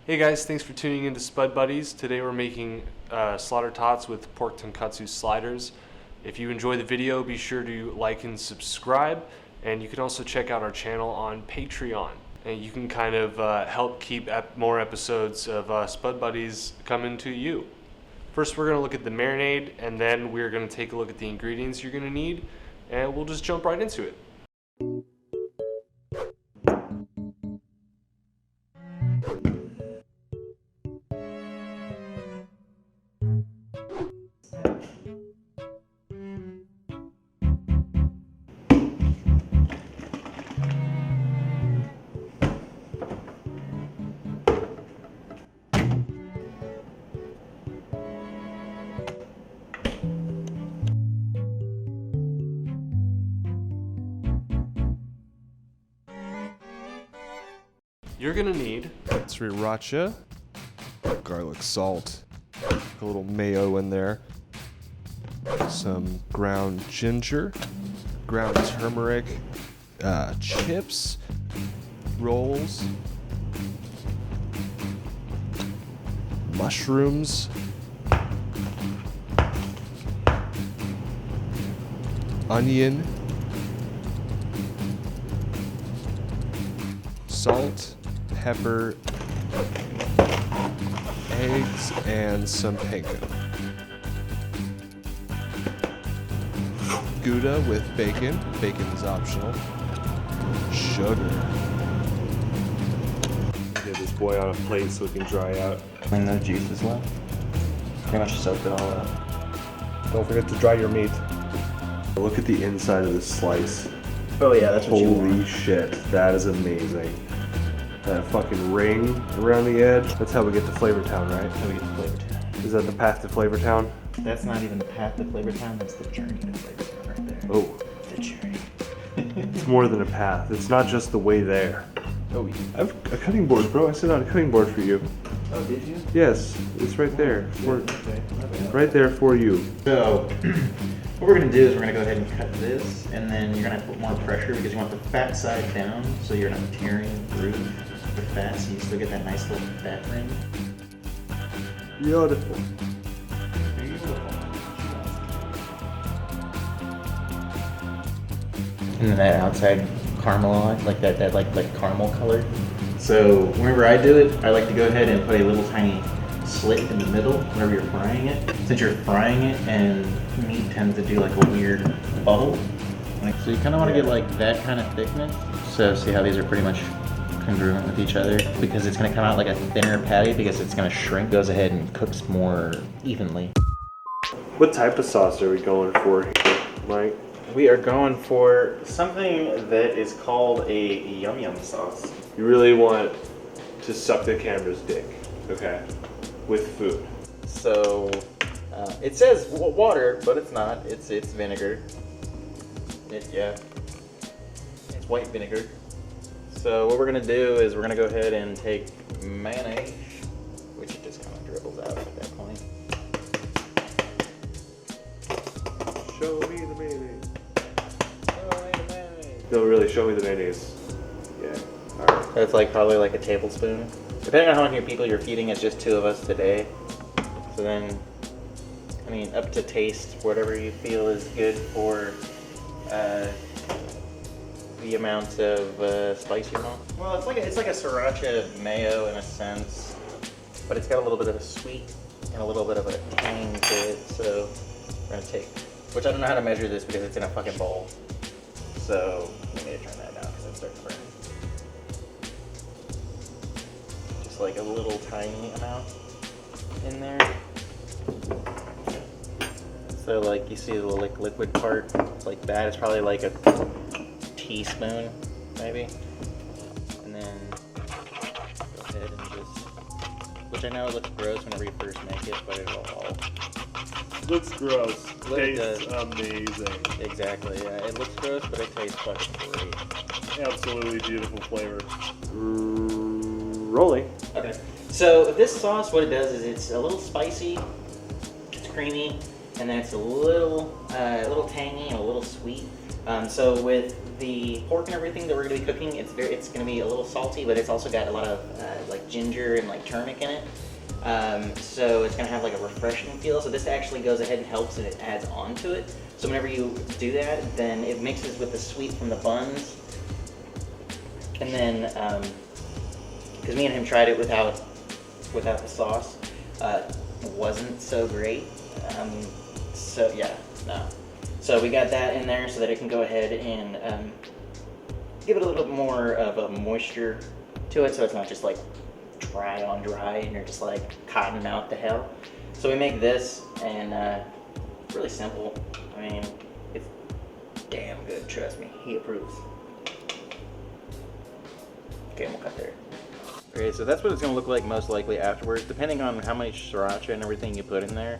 Hey guys, thanks for tuning in to Spud Buddies. Today we're making slaughter tots with pork tonkatsu sliders. If you enjoy the video, be sure to like and subscribe. And you can also check out our channel on Patreon. And you can kind of help keep more episodes of Spud Buddies coming to you. First we're going to look at the marinade, and then we're going to take a look at the ingredients you're going to need. And we'll just jump right into it. You're gonna need sriracha, garlic salt, a little mayo in there, some ground ginger, ground turmeric, chips, rolls, mushrooms, onion, salt, pepper, eggs, and some panko. Gouda with bacon. Bacon is optional. Sugar. Get this boy on a plate so it can dry out. And no juices left. Pretty much soak it all up. Don't forget to dry your meat. Look at the inside of this slice. Oh yeah, that's what you want. Holy shit, that is amazing. That fucking ring around the edge. That's how we get to Flavortown, right? That's how we get to Flavortown. Is that the path to Flavortown? That's not even the path to Flavortown, that's the journey to Flavortown right there. Oh. The journey. It's more than a path. It's not just the way there. Oh yeah. I have a cutting board, bro. I set out a cutting board for you. Oh, did you? Yes, it's right there. Okay. Right there for you. So, what we're gonna do is we're gonna go ahead and cut this, and then you're gonna put more pressure because you want the fat side down, so you're not tearing through the fat, so you still get that nice little fat ring. Beautiful. And then that outside caramel, like that caramel color. So whenever I do it, I like to go ahead and put a little tiny slit in the middle whenever you're frying it. Since you're frying it, and meat tends to do like a weird bubble. So you kind of want to get like that kind of thickness. So see how these are pretty much congruent with each other, because it's going to come out like a thinner patty because it's going to shrink. Goes ahead and cooks more evenly. What type of sauce are we going for here, Mike? We are going for something that is called a yum yum sauce. You really want to suck the camera's dick, okay, with food. So it says water, but it's not. It's vinegar. Yeah, it's white vinegar. So what we're gonna do is we're gonna go ahead and take mayonnaise, which it just kind of dribbles out at that point. Show me the mayonnaise. No, really, show me the mayonnaise. Yeah, alright. That's like probably like a tablespoon. Depending on how many people you're feeding, it's just 2 of us today. So then, I mean, up to taste, whatever you feel is good for the amount of spice you want. Well, it's like a sriracha mayo in a sense, but it's got a little bit of a sweet and a little bit of a tang to it. So we're gonna take, which I don't know how to measure this because it's in a fucking bowl. So let me turn that down because it's starting to burn. Just like a little tiny amount in there. So like you see the like liquid part, it's like that. It's probably like a teaspoon, maybe. And then go ahead and just, which I know it looks gross whenever you first make it, but it'll all. Looks gross. Tastes amazing. Exactly, yeah. It looks gross, but it tastes fucking great. Absolutely beautiful flavor. Rolling. Okay. So this sauce, what it does is it's a little spicy, it's creamy, and then it's a little tangy and a little sweet. So with the pork and everything that we're going to be cooking, it's going to be a little salty, but it's also got a lot of like ginger and like turmeric in it. So it's gonna have like a refreshing feel. So this actually goes ahead and helps and it adds on to it. So whenever you do that, then it mixes with the sweet from the buns. And then, because me and him tried it without the sauce, wasn't so great. So yeah, no. So we got that in there so that it can go ahead and give it a little bit more of a moisture to it, so it's not just like dry on dry and you're just like cottoning out the hell. So we make this, and it's really simple. I mean, it's damn good, trust me. He approves. Okay, we'll cut there. Okay, so that's what it's gonna look like most likely afterwards, depending on how much sriracha and everything you put in there.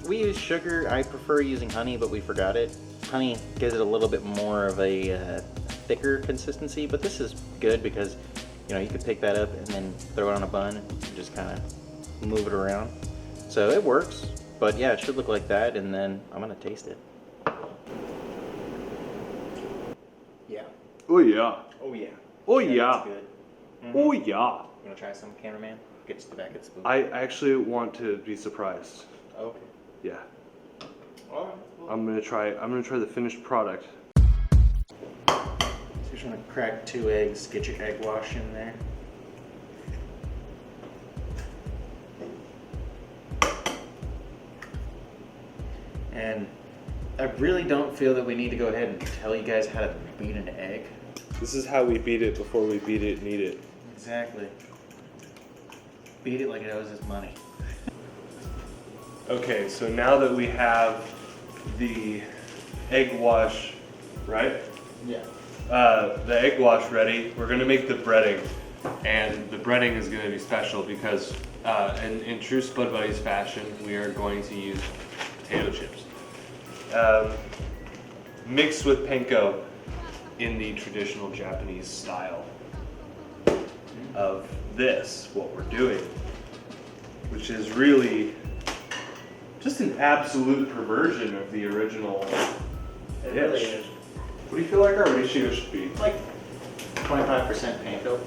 We use sugar. I prefer using honey, but we forgot it. Honey gives it a little bit more of a thicker consistency, but this is good because, you know, you could pick that up and then throw it on a bun and just kind of move it around. So it works, but yeah, it should look like that, and then I'm gonna taste it. Yeah. Oh yeah. Oh yeah. Oh yeah. That's good. Mm-hmm. Oh yeah. You wanna try some, cameraman? Get the back of the spoon. I actually want to be surprised. Okay. Yeah. All right. Well, I'm gonna try the finished product. so you just wanna crack 2 eggs, get your egg wash in there. And I really don't feel that we need to go ahead and tell you guys how to beat an egg. This is how we beat it before we beat it and eat it. Exactly. Beat it like it owes us money. Okay, so now that we have the egg wash, right? Yeah. The egg wash ready, we're gonna make the breading. And the breading is gonna be special because in true Spud Buddies fashion, we are going to use potato chips. Mixed with panko in the traditional Japanese style of this, what we're doing, which is really just an absolute perversion of the original dish. really is. What do you feel like our ratio should be? Like 25% panko.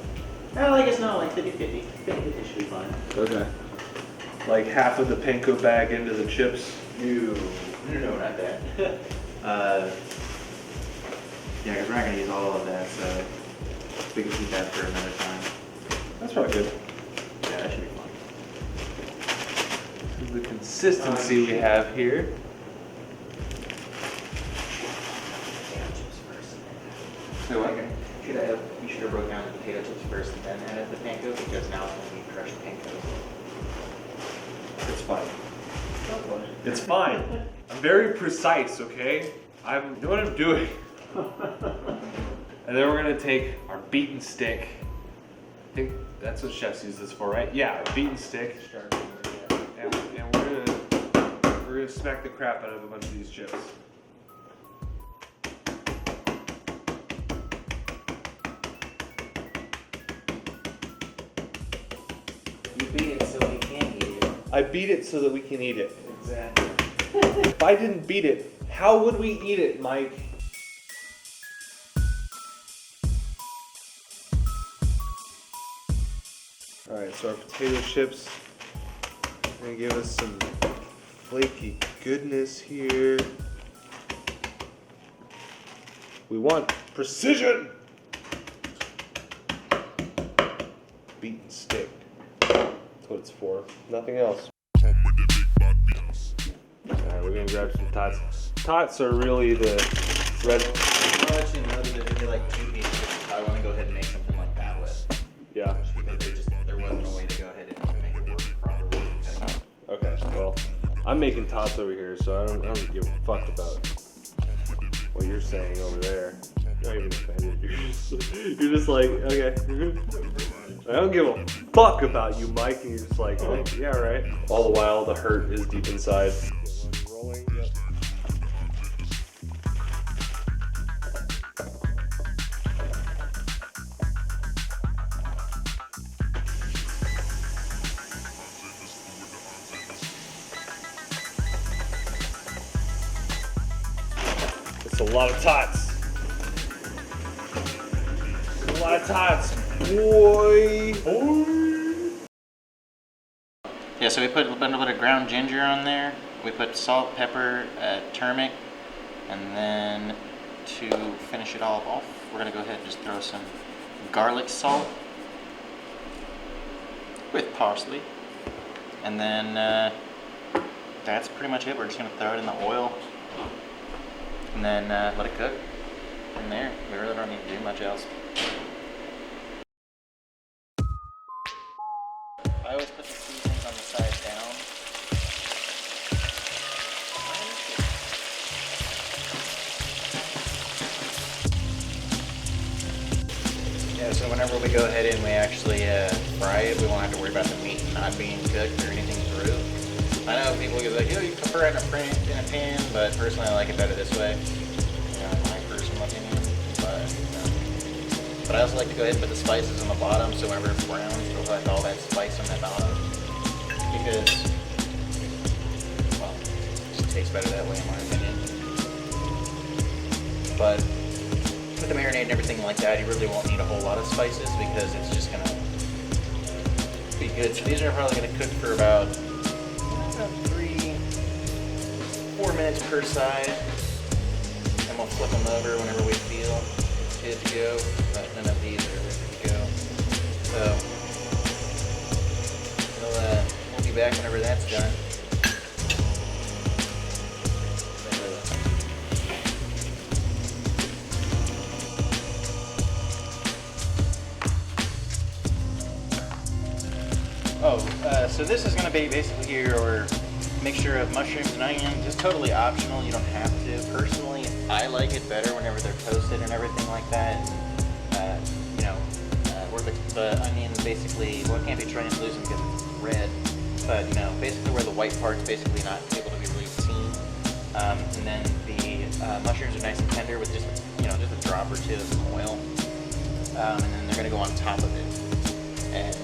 No, I guess no, like 50-50. 50-50 should be fine. Okay. Like half of the panko bag into the chips? No, not that. Yeah, because we're not going to use all of that, so we can keep that for another time. That's probably good. Yeah, that should be fun. The consistency we have here. Potato chips first. Say what? You should have broke down the potato chips first and then added the panko, because now it's going to be crushed panko. It's fine. It's fine. I'm very precise, okay? I know what I'm doing. And then we're gonna take our beaten stick. I think that's what chefs use this for, right? Yeah, a beaten stick. And we're gonna smack the crap out of a bunch of these chips. You beat it so we can eat it. I beat it so that we can eat it. Exactly. If I didn't beat it, how would we eat it, Mike? Alright, so our potato chips are gonna give us some flaky goodness here. We want precision! Beaten stick. That's what it's for. Nothing else. Alright, we're gonna grab some tots. Tots are really the red. I'll let you know that there'd be like 2 pieces I want to go ahead and make something like that with. Yeah. Because there wasn't a way to go ahead and make it work properly. Okay, well, I'm making tots over here, so I don't give a fuck about what you're saying over there. You're not even offended. You're just like, okay. I don't give a fuck about you, Mike, and you're just like, oh, yeah, right. All the while, the hurt is deep inside. Rolling, yep. It's a lot of tots. It's a lot of tots. Boy. so we put a little bit of ground ginger on there. We put salt, pepper, turmeric, and then to finish it all off, we're gonna go ahead and just throw some garlic salt with parsley. And then that's pretty much it. We're just gonna throw it in the oil and then let it cook. From there, we really don't need to do much else. I always put the seasonings on the side down. Yeah, so whenever we go ahead and we actually fry it, we won't have to worry about the meat not being cooked or anything through. I know people get like, you prefer it in a pan, but personally I like it better this way. My personal opinion. But I also like to go ahead and put the spices on the bottom, so whenever it browns, it'll have all that spice on the bottom. Because, well, it just tastes better that way in my opinion. But with the marinade and everything like that, you really won't need a whole lot of spices because it's just gonna be good. So these are probably gonna cook for about 3-4 minutes per side. And we'll flip them over whenever we feel it's good to go, but none of these are ready to go. So we'll be back whenever that's done. So this is going to be basically your mixture of mushrooms and onions. It's totally optional. You don't have to. Personally, I like it better whenever they're toasted and everything like that. Where the onions basically, well, it can't be translucent because it's red, but basically where the white part's basically not able to be really seen. And then the mushrooms are nice and tender with just a drop or two of some oil. And then they're going to go on top of it. And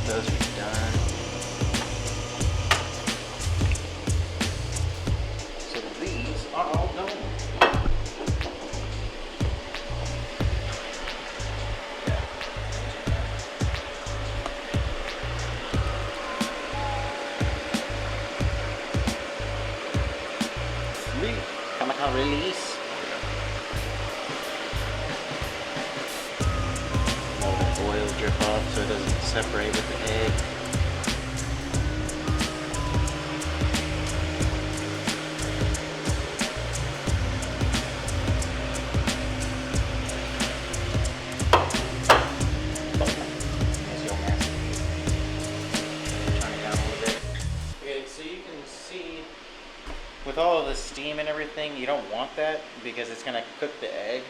those are done. So these are all done. Release. Let the oil drip off so it doesn't separate with the egg. With all of the steam and everything, you don't want that because it's going to cook the egg.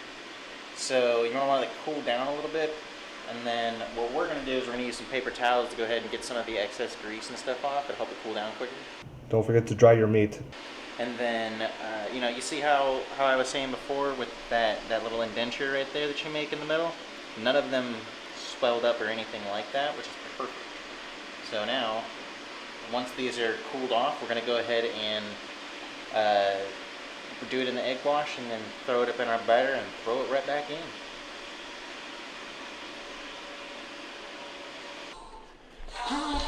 So you want to let it cool down a little bit. And then what we're going to do is we're going to use some paper towels to go ahead and get some of the excess grease and stuff off and help it cool down quicker. Don't forget to dry your meat. And then, you see how I was saying before with that little indenture right there that you make in the middle? None of them swelled up or anything like that, which is perfect. So now, once these are cooled off, we're going to go ahead and do it in the egg wash and then throw it up in our batter and throw it right back in. I'm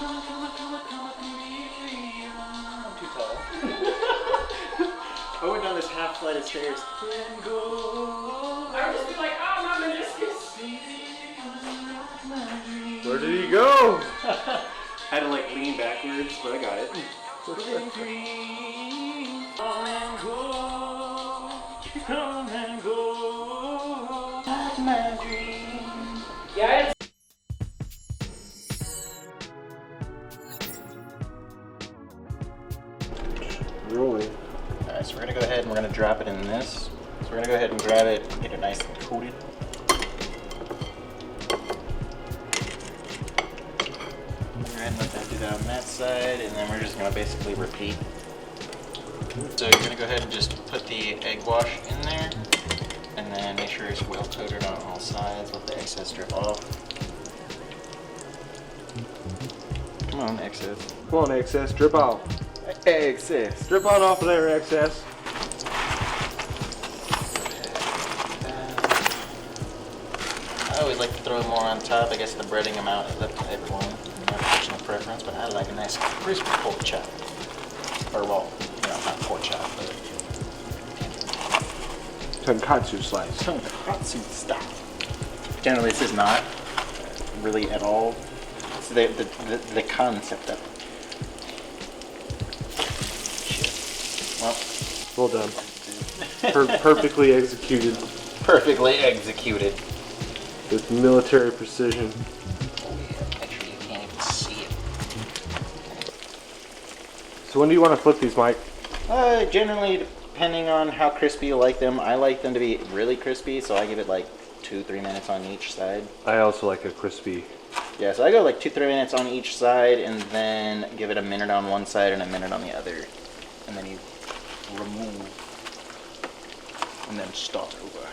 too tall. I went down this half flight of stairs. I would just be like, oh, my meniscus. Where did he go? I had to like lean backwards, but I got it. Come and go, come and go. That's my dream. Yeah, Rolling. Alright, so we're going to go ahead and we're going to drop it in this. So we're going to go ahead and grab it and get it nice and coated. Go ahead and let that do that on that side, and then we're just going to basically repeat So you're gonna go ahead and just put the egg wash in there, and then make sure it's well coated on all sides. Let the excess drip off. Come on, excess. Come on, excess, drip off. Excess. Drip on off of there, excess. I always like to throw more on top. I guess the breading amount is up to everyone. My personal preference, but I like a nice crispy pork chop. Or well, you know, not pork chop, but Tonkatsu slice. Tonkatsu style. Generally, this is not really at all. It's the concept of it. Shit. Well, Well done. Perfectly executed perfectly executed. with military precision. Oh yeah, make sure you can't even see it. So when do you want to flip these, Mike? Generally, depending on how crispy you like them, I like them to be really crispy, so I give it like 2-3 minutes on each side. I also like a crispy. Yeah, so I go like 2-3 minutes on each side, and then give it a minute on one side and a minute on the other, and then you remove, and then start over.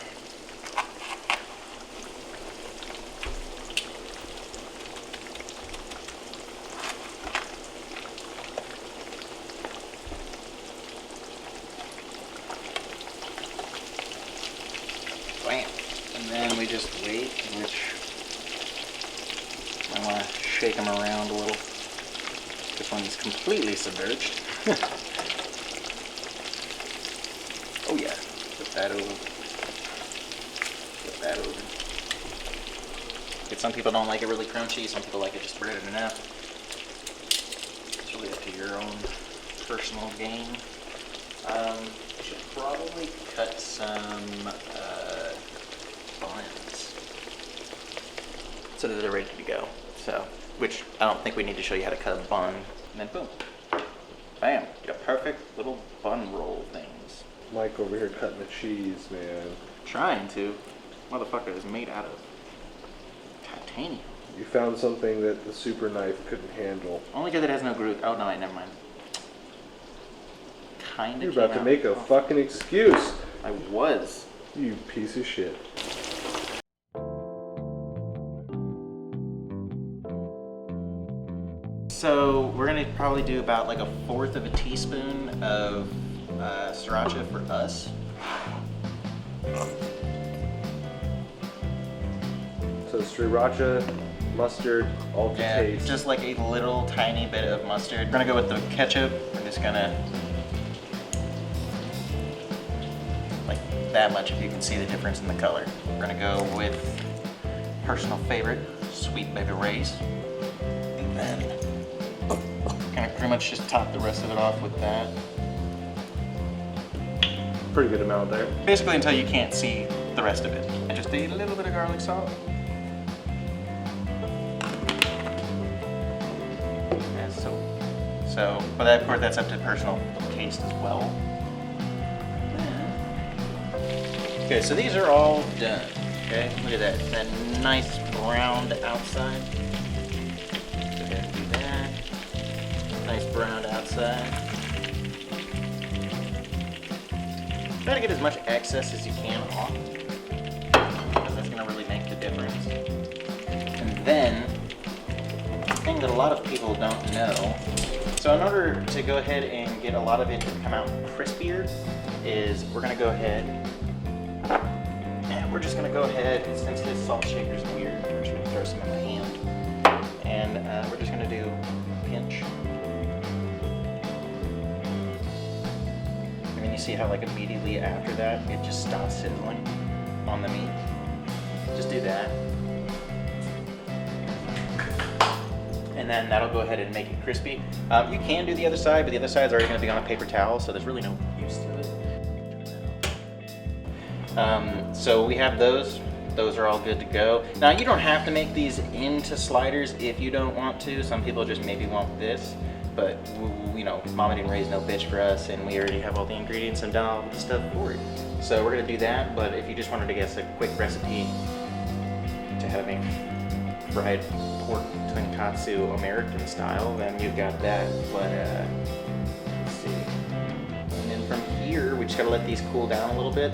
Bam. And then we just wait, which I want to shake them around a little. This one's completely submerged. Oh yeah, flip that over. Flip that over. Some people don't like it really crunchy, some people like it just breaded enough. It's really up to your own personal game. I should probably cut some buns so that they're ready to go. So, which I don't think we need to show you how to cut a bun. And then boom, bam, get a perfect little bun roll things. Mike over here cutting the cheese, man. Trying to. Motherfucker is made out of titanium. You found something that the super knife couldn't handle. Only because it has no groove. Oh no, wait, never mind. Kinda. You're about to make a fucking excuse. I was. You piece of shit. So we're gonna probably do about like 1/4 of a teaspoon of sriracha for us. So sriracha, mustard, all to taste. Just like a little tiny bit of mustard. We're gonna go with the ketchup. We're just gonna like that much if you can see the difference in the color. We're gonna go with personal favorite, Sweet Baby Ray's. And then kind of pretty much just top the rest of it off with that. Pretty good amount there. Basically until you can't see the rest of it. And just a little bit of garlic salt. And so, but that, of course, that's up to personal taste as well. Okay, so these are all done. Okay, look at that. That nice browned outside. Go ahead and do that. Nice browned outside. Try to get as much excess as you can off, because that's gonna really make the difference. And then, the thing that a lot of people don't know, so in order to go ahead and get a lot of it to come out crispier, is we're gonna go ahead, and we're just gonna go ahead, since this salt shaker is weird, we're just gonna throw some in my hand, and we're just gonna do a pinch. You see how like immediately after that it just stops sizzling on the meat. Just do that. And then that'll go ahead and make it crispy. You can do the other side, but the other side's already gonna be on a paper towel, so there's really no use to it. So we have those. Those are all good to go. Now you don't have to make these into sliders if you don't want to. Some people just maybe want this. But, you know, Mama didn't raise no bitch for us, and we already have all the ingredients and done all the stuff for it. So we're gonna do that, but if you just wanted to guess a quick recipe to how to make fried pork tonkatsu American style, then you've got that. But, let's see. And then here, we just gotta let these cool down a little bit.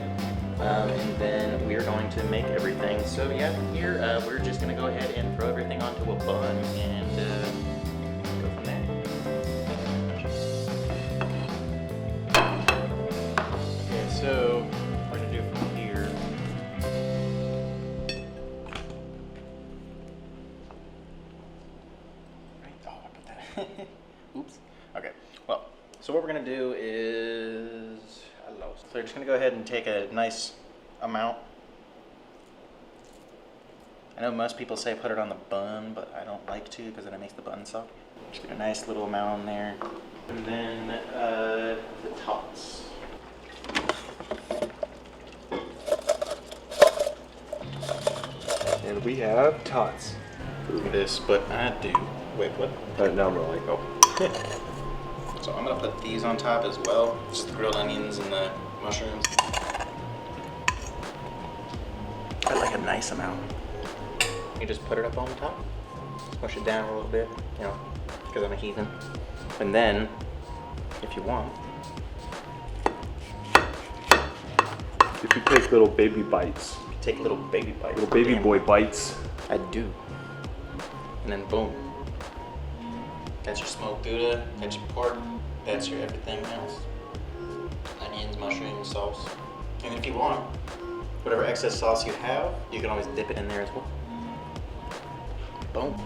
And then we are going to make everything. So yeah, here we're just gonna go ahead and throw everything onto a bun and go from there. Okay, so we're gonna do from here. Right. Oh, I put that. Oops. Okay. Well, so what we're gonna do is. So we're just going to go ahead and take a nice amount. I know most people say put it on the bun, but I don't like to because then it makes the bun soggy. Just get a nice little amount in there. And then the tots. And we have tots. Look at this, but I do. Wait, what? Now I'm like, oh. So I'm going to put these on top as well. Just the grilled onions and the mushrooms. I like a nice amount. You just put it up on top, push it down a little bit, you know, because I'm a heathen. And then, if you want, If you take little baby bites. you take little baby bites. Little baby Damn, boy bites. I do. And then boom. That's your smoked Gouda, that's your pork, that's your everything else. Onions, mushrooms, sauce. And if you want, whatever excess sauce you have, you can always dip it in there as well. Boom.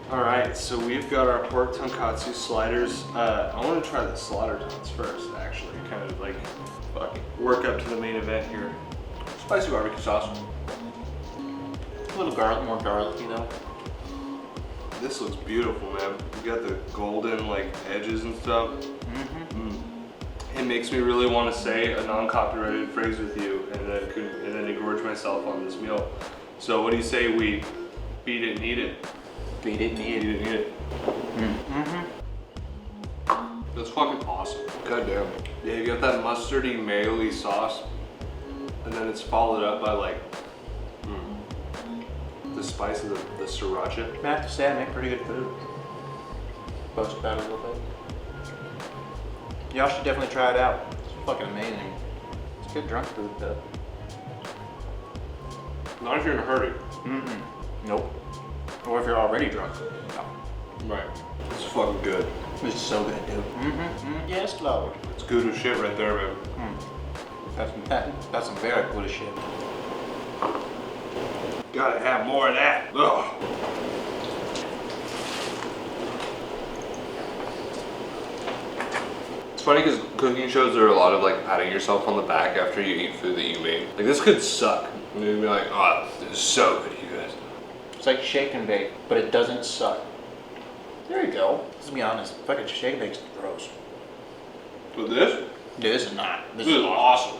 Alright, so we've got our pork tonkatsu sliders. I want to try the slaughter tots first, actually. Kind of like work up to the main event here. Spicy barbecue sauce. A little garlic, more garlicky though. This looks beautiful, man. You got the golden like edges and stuff. It makes me really want to say a non-copyrighted phrase with you, and then engorge myself on this meal. So what do you say we beat it and eat it? Beat it and eat Eat it and eat it. That's fucking awesome. God damn. Yeah, you got that mustardy, mayo-y sauce, and then it's followed up by like the spice of the sriracha. I have to say I make pretty good food. Boast about it a little bit. Y'all should definitely try it out. It's fucking amazing. It's good drunk food though. Not if you're in a hurry. Nope. Or if you're already drunk. No. Right. It's fucking good. It's so good, dude. Yes, Lord. It's good as shit right there, man. That's some very good shit. Gotta have more of that. Ugh. It's funny because cooking shows are a lot of like patting yourself on the back after you eat food that you made. Like this could suck. And you'd be like, oh, this is so good, you guys. It's like shake and bake, but it doesn't suck. There you go. Let's be honest. Fucking shake and bake's gross. But this? This is not. This is awesome.